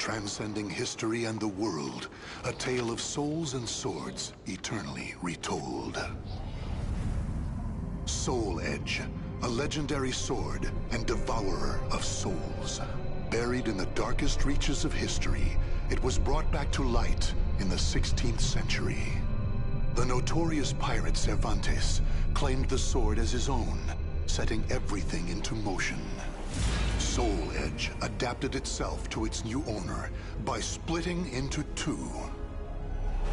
Transcending history and the world, a tale of souls and swords eternally retold. Soul Edge, a legendary sword and devourer of souls. Buried in the darkest reaches of history, it was brought back to light in the 16th century. The notorious pirate Cervantes claimed the sword as his own, setting everything into motion. Soul Edge adapted itself to its new owner by splitting into two.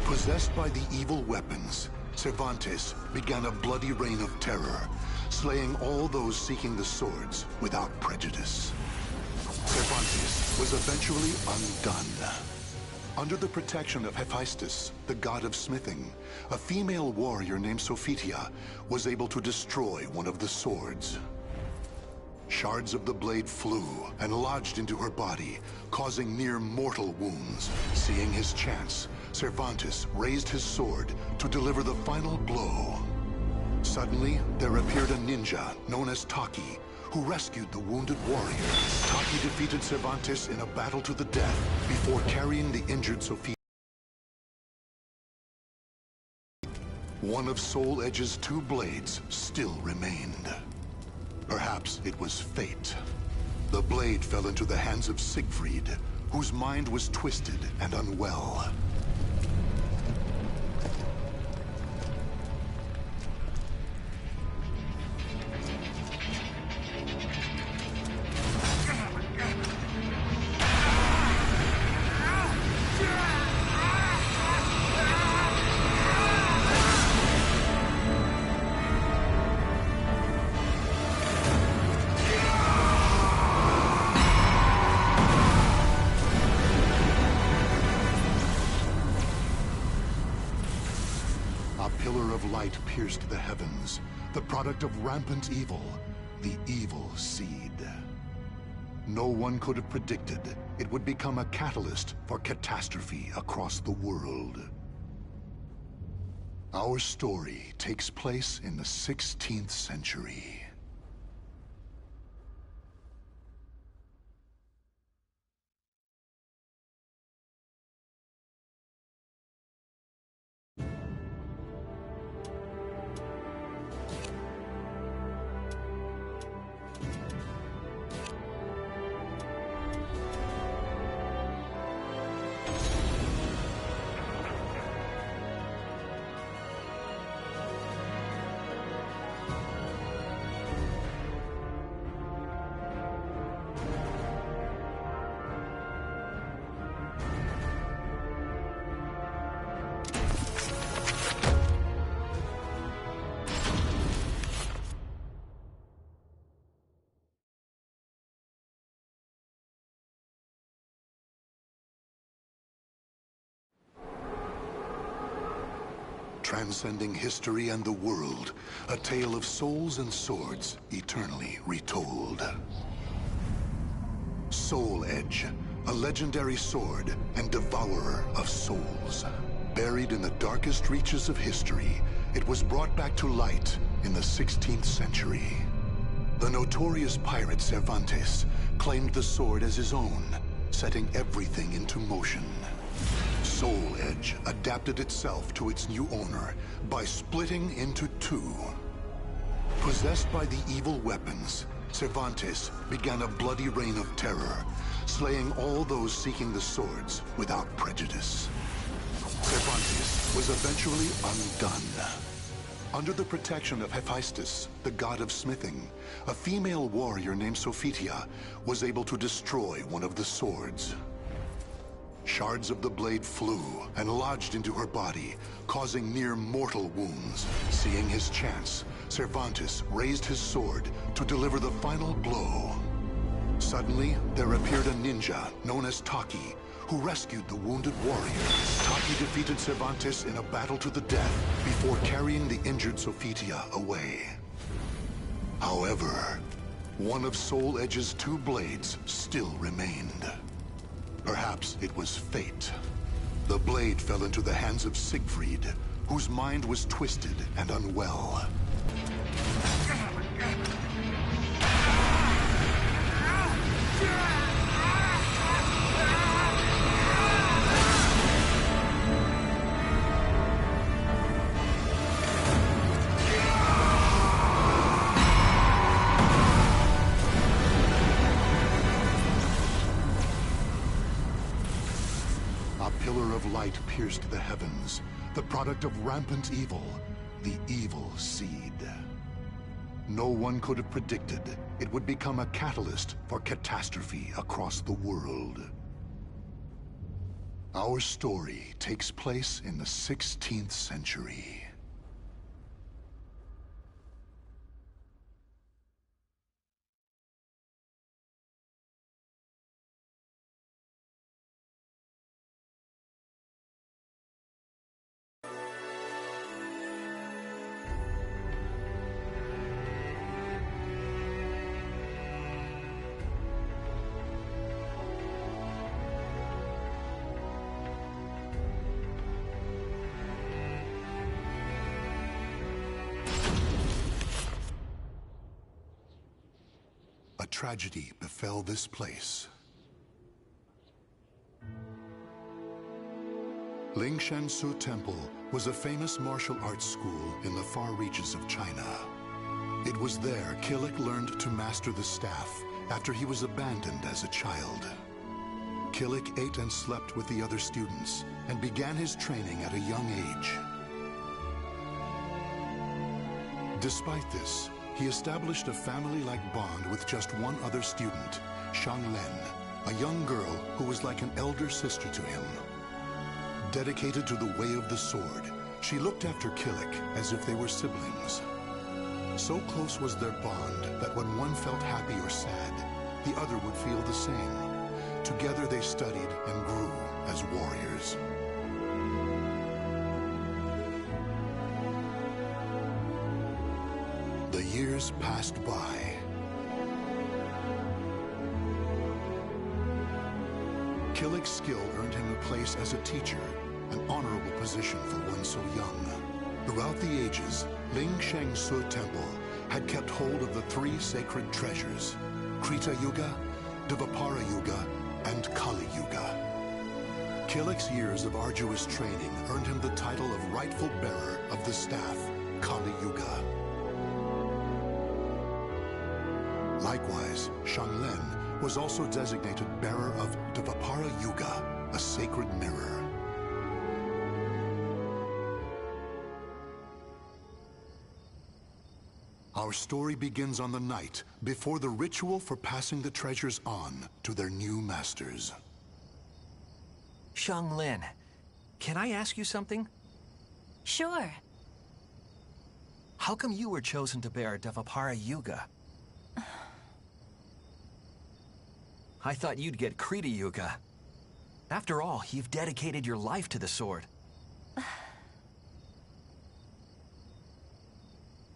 Possessed by the evil weapons, Cervantes began a bloody reign of terror, slaying all those seeking the swords without prejudice. Cervantes was eventually undone. Under the protection of Hephaestus, the god of smithing, a female warrior named Sophitia was able to destroy one of the swords. Shards of the blade flew and lodged into her body, causing near-mortal wounds. Seeing his chance, Cervantes raised his sword to deliver the final blow. Suddenly, there appeared a ninja known as Taki, who rescued the wounded warrior. Taki defeated Cervantes in a battle to the death before carrying the injured Sophia. One of Soul Edge's two blades still remained. Perhaps it was fate. The blade fell into the hands of Siegfried, whose mind was twisted and unwell. Light pierced the heavens, the product of rampant evil, the evil seed. No one could have predicted it would become a catalyst for catastrophe across the world. Our story takes place in the 16th century. Transcending history and the world, a tale of souls and swords eternally retold. Soul Edge, a legendary sword and devourer of souls. Buried in the darkest reaches of history, it was brought back to light in the 16th century. The notorious pirate Cervantes claimed the sword as his own, setting everything into motion. Soul Edge adapted itself to its new owner by splitting into two. Possessed by the evil weapons, Cervantes began a bloody reign of terror, slaying all those seeking the swords without prejudice. Cervantes was eventually undone. Under the protection of Hephaestus, the god of smithing, a female warrior named Sophitia was able to destroy one of the swords. Shards of the blade flew and lodged into her body, causing near-mortal wounds. Seeing his chance, Cervantes raised his sword to deliver the final blow. Suddenly, there appeared a ninja known as Taki, who rescued the wounded warrior. Taki defeated Cervantes in a battle to the death before carrying the injured Sophitia away. However, one of Soul Edge's two blades still remained. Perhaps it was fate. The blade fell into the hands of Siegfried, whose mind was twisted and unwell. of light pierced the heavens, the product of rampant evil, the evil seed. No one could have predicted it would become a catalyst for catastrophe across the world. Our story takes place in the 16th century. A tragedy befell this place. Lingshansu Temple was a famous martial arts school in the far reaches of China. It was there Killick learned to master the staff after he was abandoned as a child. Killick ate and slept with the other students and began his training at a young age. Despite this, he established a family-like bond with just one other student, Shang Len, a young girl who was like an elder sister to him. Dedicated to the way of the sword, she looked after Killick as if they were siblings. So close was their bond that when one felt happy or sad, the other would feel the same. Together they studied and grew as warriors. The years passed by. Killick's skill earned him a place as a teacher, an honorable position for one so young. Throughout the ages, Lingshansu Temple had kept hold of the three sacred treasures, Krita Yuga, Dvapara Yuga, and Kali Yuga. Killick's years of arduous training earned him the title of rightful bearer of the staff, Kali Yuga. Likewise, Shang Len was also designated bearer of Dvapara Yuga, a sacred mirror. Our story begins on the night before the ritual for passing the treasures on to their new masters. Shang Len, can I ask you something? Sure. How come you were chosen to bear Dvapara Yuga? I thought you'd get Krita Yuga. After all, you've dedicated your life to the sword.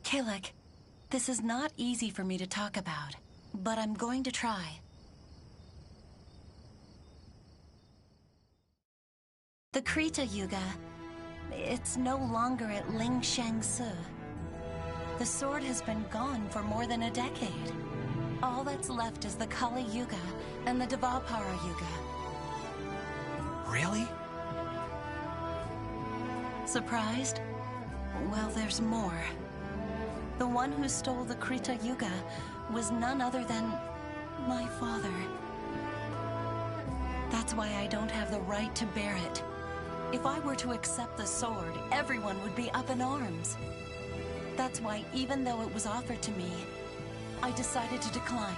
Killick, this is not easy for me to talk about, but I'm going to try. The Krita Yuga, it's no longer at Lingshansu. The sword has been gone for more than a decade. All that's left is the Kali Yuga and the Dvapara Yuga. Really? Surprised? Well, there's more. The one who stole the Krita Yuga was none other than my father. That's why I don't have the right to bear it. If I were to accept the sword, everyone would be up in arms. That's why, even though it was offered to me, I decided to decline.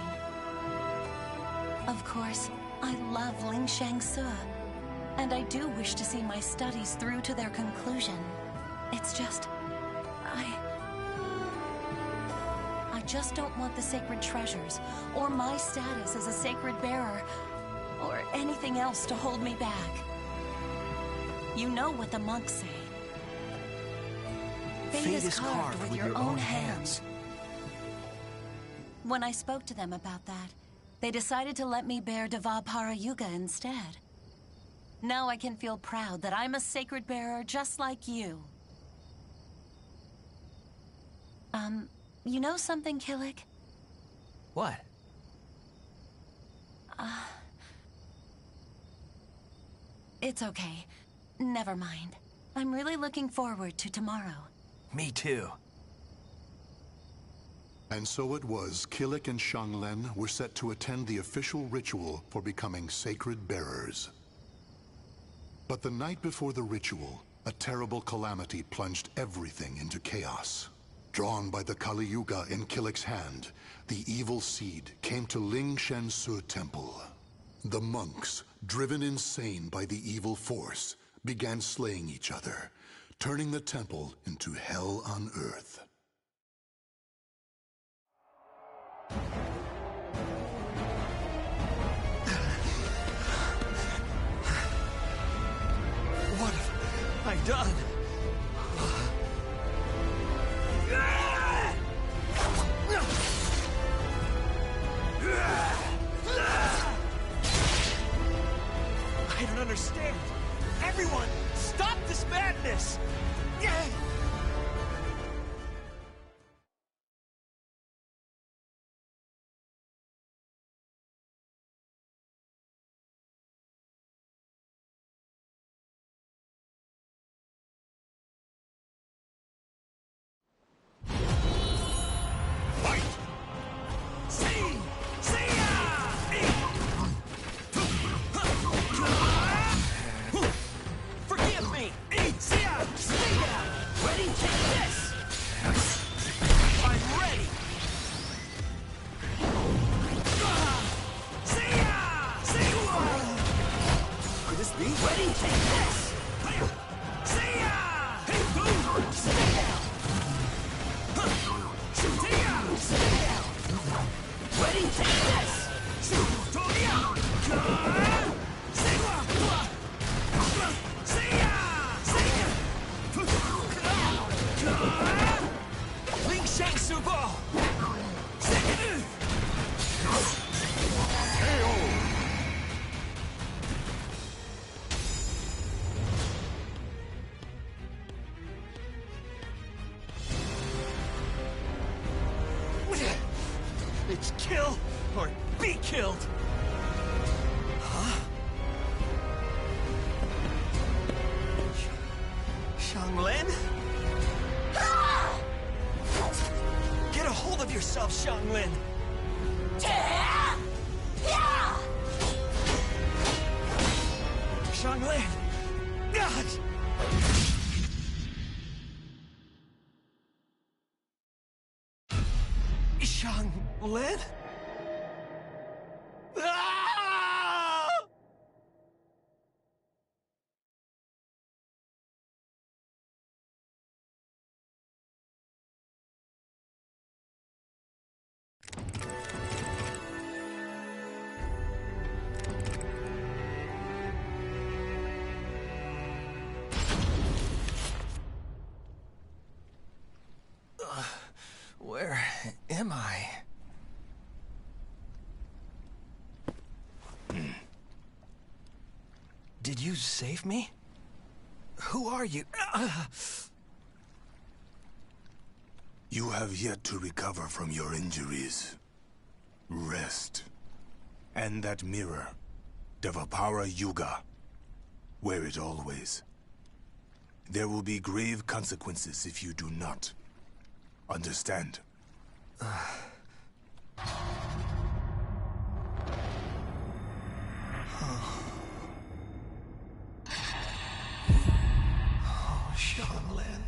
Of course, I love Lingshansu, and I do wish to see my studies through to their conclusion. It's just, I just don't want the sacred treasures, or my status as a sacred bearer, or anything else to hold me back. You know what the monks say. Fate is carved with your own hands. When I spoke to them about that, they decided to let me bear Dvapara Yuga instead. Now I can feel proud that I'm a sacred bearer just like you. You know something, Killick? What? It's okay. Never mind. I'm really looking forward to tomorrow. Me too. And so it was, Killick and Shang Len were set to attend the official ritual for becoming sacred bearers. But the night before the ritual, a terrible calamity plunged everything into chaos. Drawn by the Kali Yuga in Killick's hand, the evil seed came to Ling Shensu Temple. The monks, driven insane by the evil force, began slaying each other, turning the temple into hell on earth. What have I done? I don't understand. Everyone, stop this madness! Forgive me! Ready? Take this! I'm ready! Could this be? Ready? Take this! Stay down! Stay down! Ready? Take this! Ling Shangsu Bo! It's kill or be killed! Huh? Xianglin? Get a hold of yourself, Xianglin! Xianglin! God! Xianglin? Ah! Where am I? Did you save me? Who are you? You have yet to recover from your injuries. Rest. And that mirror, Devapara Yuga. Wear it always. There will be grave consequences if you do not. Understand? Oh, Xianglin.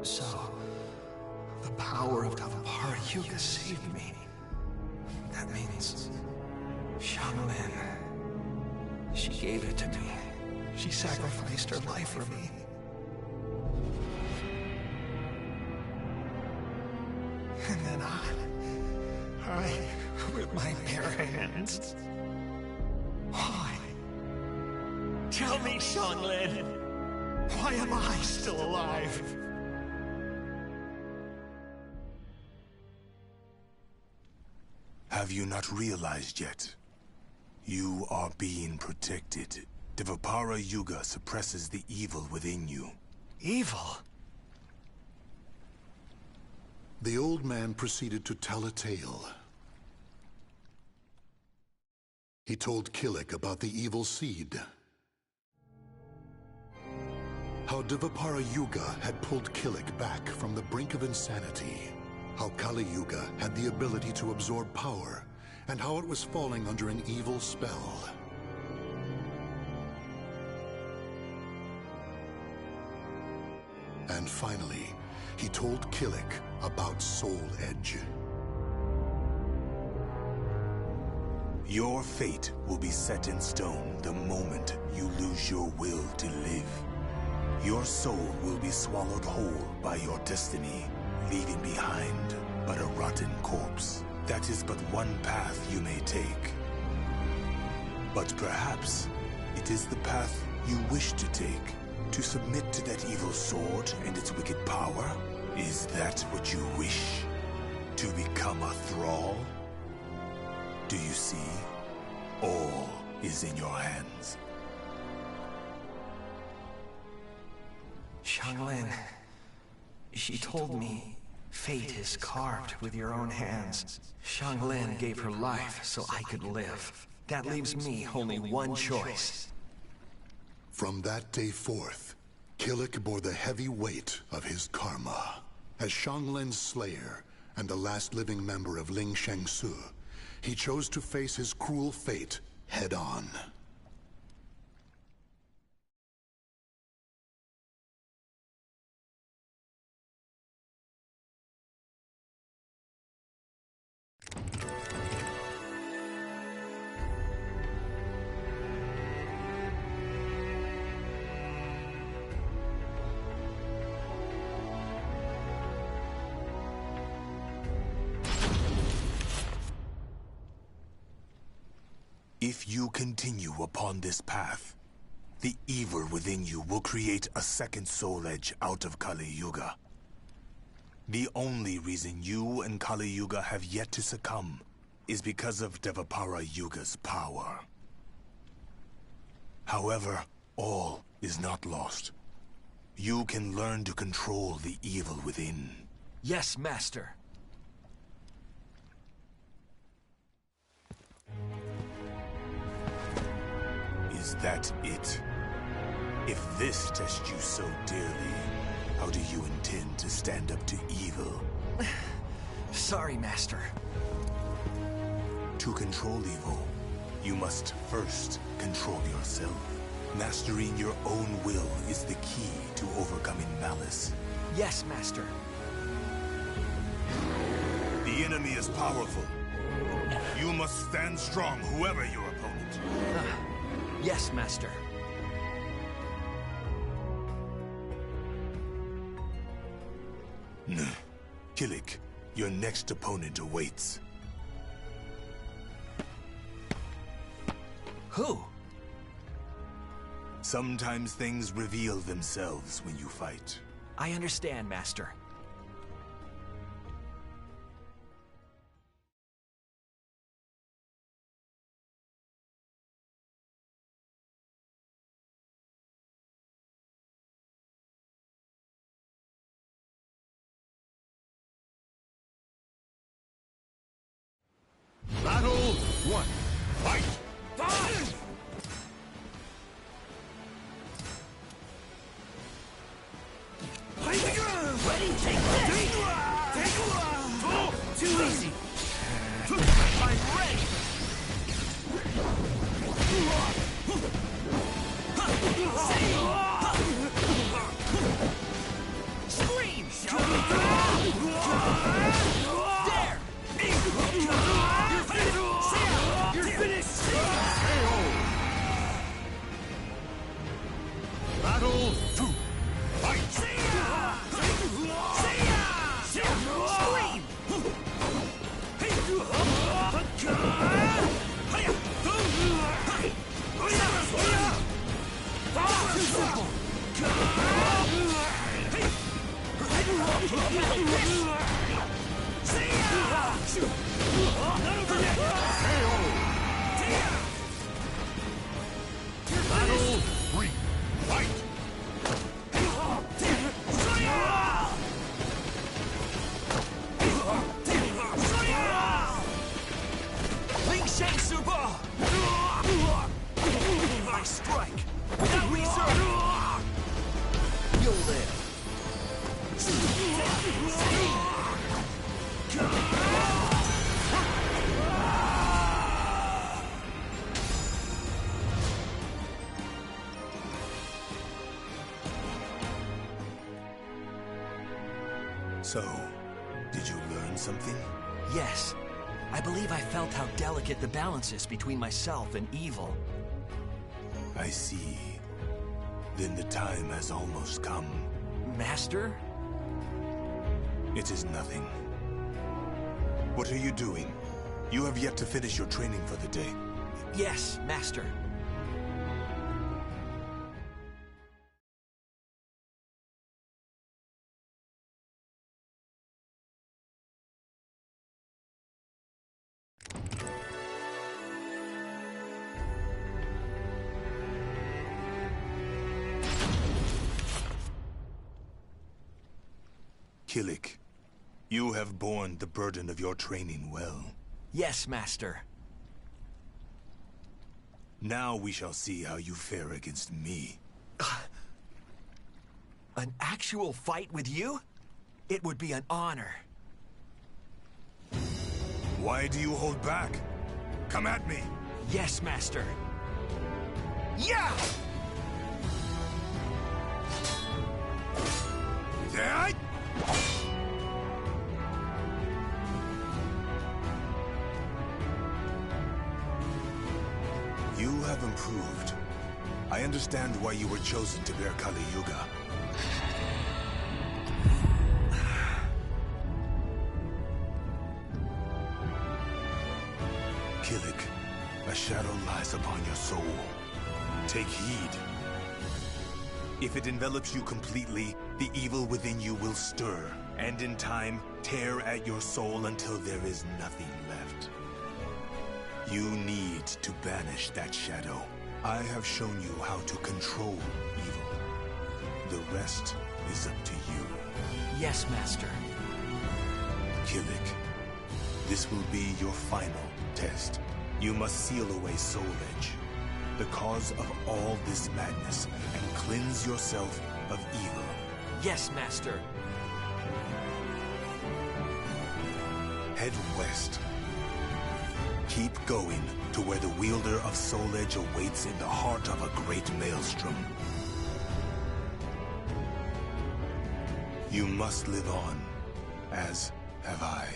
So, the power of Devapara Yuga saved me. That means Xianglin. She gave it to me. She sacrificed her life for me. And then I, with my bare hands. Why? Tell me, Xianglin. Why am I still alive? Have you not realized yet? You are being protected. Devapara Yuga suppresses the evil within you. Evil? The old man proceeded to tell a tale. He told Killick about the evil seed. How Dvapara Yuga had pulled Kilik back from the brink of insanity. How Kali Yuga had the ability to absorb power, and how it was falling under an evil spell. And finally, he told Kilik about Soul Edge. Your fate will be set in stone the moment you lose your will to live. Your soul will be swallowed whole by your destiny, leaving behind but a rotten corpse. That is but one path you may take. But perhaps it is the path you wish to take, to submit to that evil sword and its wicked power. Is that what you wish? To become a thrall? Do you see? All is in your hands. Xianglin, she told me fate is carved with your own hands. Xianglin gave her life so I could live. That leaves me only one choice. From that day forth, Kilik bore the heavy weight of his karma. As Xianglin's slayer and the last living member of Ling Shengsu, he chose to face his cruel fate head-on. If you continue upon this path, the evil within you will create a second soul edge out of Kali Yuga. The only reason you and Kali Yuga have yet to succumb is because of Dvapara Yuga's power. However, all is not lost. You can learn to control the evil within. Yes, Master. Is that it? If this tests you so dearly, how do you intend to stand up to evil? Sorry, Master. To control evil, you must first control yourself. Mastering your own will is the key to overcoming malice. Yes, Master. The enemy is powerful. You must stand strong, whoever your opponent. Yes, Master. Kilik, your next opponent awaits. Who? Sometimes things reveal themselves when you fight. I understand, Master. Battle 1. Fight! Ready, take this! Too easy! I'm ready! Scream! There! You're finished! Battle 2. Fight! Scream! So, did you learn something? Yes. I believe I felt how delicate the balance is between myself and evil. I see. Then the time has almost come. Master? It is nothing. What are you doing? You have yet to finish your training for the day. Yes, Master. Killik, you have borne the burden of your training well. Yes, Master. Now we shall see how you fare against me. An actual fight with you? It would be an honor. Why do you hold back? Come at me! Yes, Master. Yeah! Yeah! You have improved. I understand why you were chosen to bear Kali Yuga. Killik, a shadow lies upon your soul. Take heed. If it envelops you completely, the evil within you will stir, and in time, tear at your soul until there is nothing left. You need to banish that shadow. I have shown you how to control evil. The rest is up to you. Yes, Master. Killik, this will be your final test. You must seal away Soul Edge, the cause of all this madness, and cleanse yourself of evil. Yes, Master. Head west. Keep going to where the wielder of Soul Edge awaits in the heart of a great maelstrom. You must live on, as have I.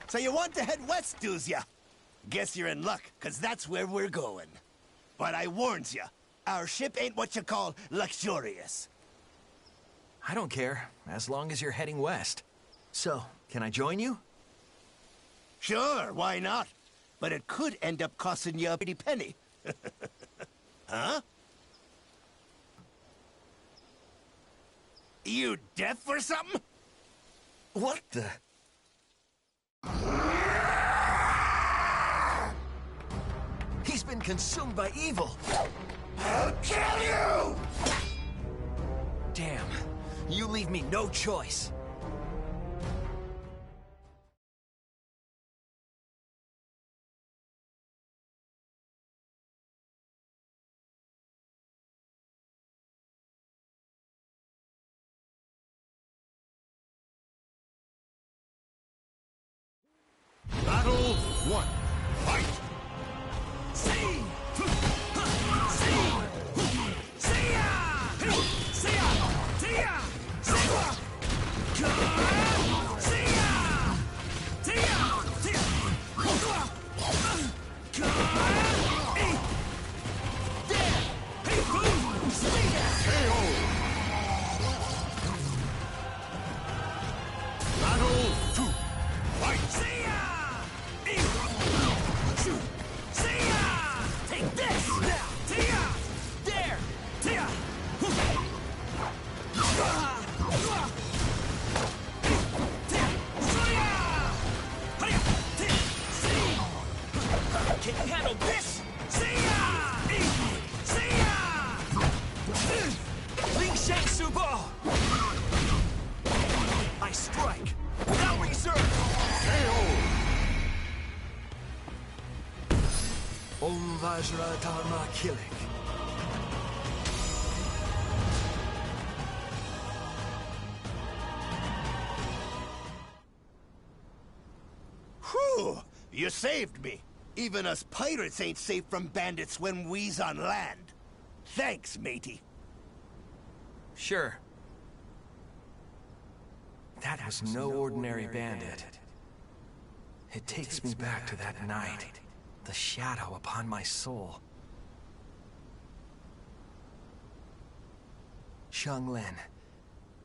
So you want to head west, doos ya? Guess you're in luck, 'cause that's where we're going. But I warns ya, our ship ain't what you call luxurious. I don't care, as long as you're heading west. So, can I join you? Sure, why not? But it could end up costing you a pretty penny. Huh? You deaf or something? What the? He's been consumed by evil. I'll kill you! Damn, you leave me no choice. Battle 1. Fight! Battle 2. Fight! Take this! Now! There! Can you handle this? Ling Sheng Subo! I strike without reserve! KO! Om Vajra Dharma Kilik. Whew! You saved me. Even us pirates ain't safe from bandits when we's on land. Thanks, matey. Sure. That was no ordinary bandit. It takes me back to that night. The shadow upon my soul. Xianglin,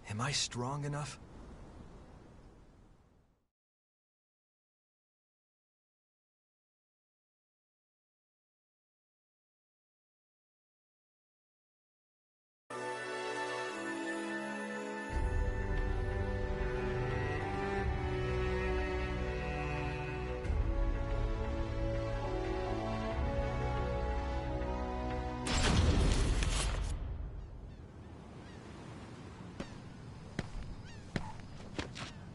am I strong enough?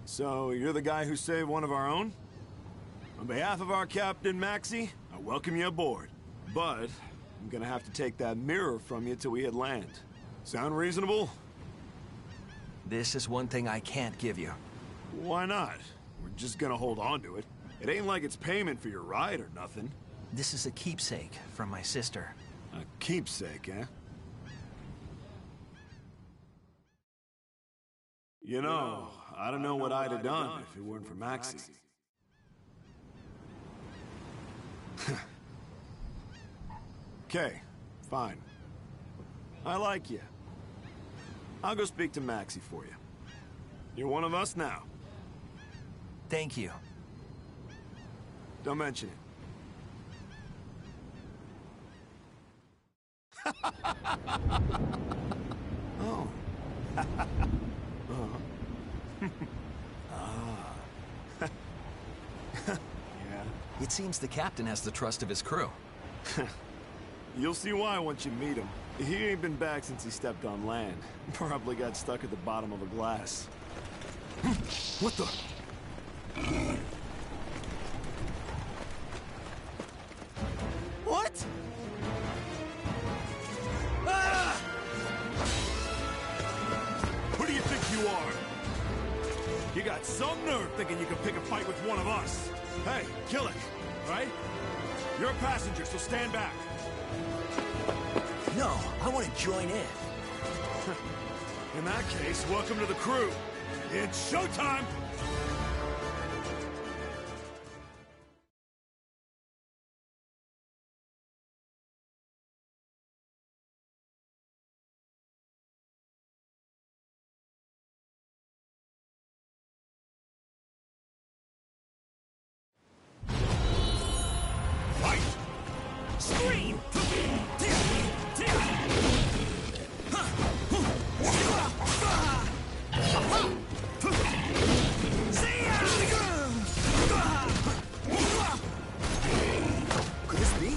So, you're the guy who saved one of our own? On behalf of our captain, Maxie, I welcome you aboard. But, I'm gonna have to take that mirror from you till we hit land. Sound reasonable? This is one thing I can't give you. Why not? We're just gonna hold on to it. It ain't like it's payment for your ride or nothing. This is a keepsake from my sister. A keepsake, eh? You know, I don't know what I'd have done if it weren't for Maxie. Okay, fine. I like you. I'll go speak to Maxie for you. You're one of us now. Thank you. Don't mention it. Oh. Yeah. It seems the captain has the trust of his crew. You'll see why once you meet him. He ain't been back since he stepped on land. Probably got stuck at the bottom of a glass. What the? What? Ah! Who do you think you are? You got some nerve thinking you can pick a fight with one of us. Hey, kill it, right? You're a passenger, so stand back. No, I want to join in. In that case, welcome to the crew. It's showtime! Scream! Could this be?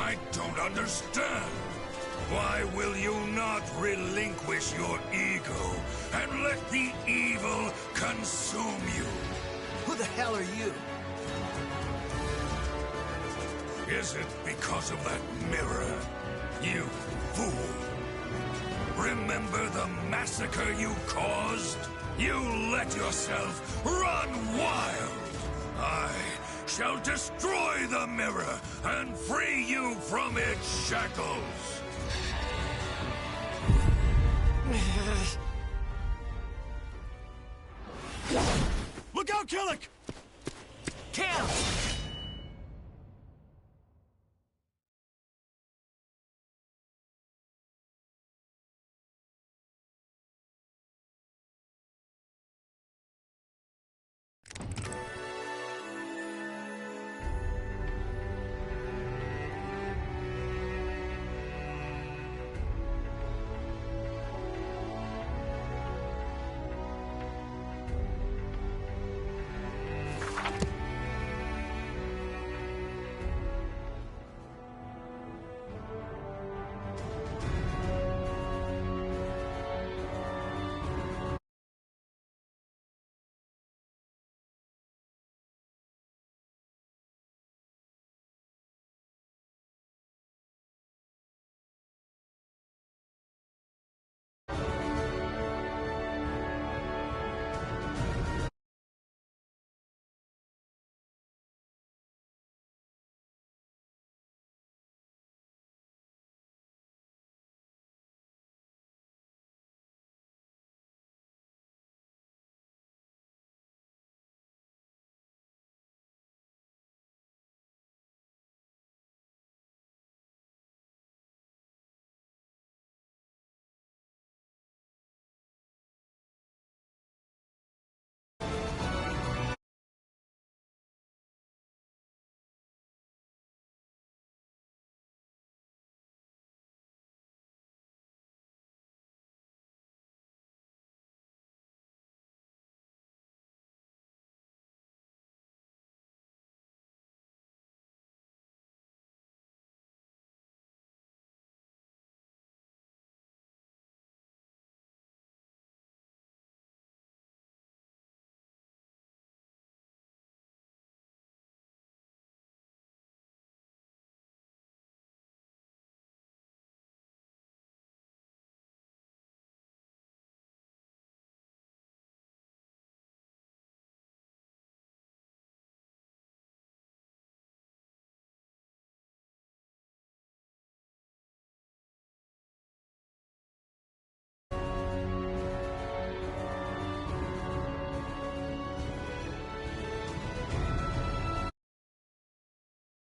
I don't understand. Why will you not relinquish your ego and let the evil consume you? Who the hell are you? Is it because of that mirror? You fool! Remember the massacre you caused? You let yourself run wild! I shall destroy the mirror and free you from its shackles! Look out, Killick! Cam!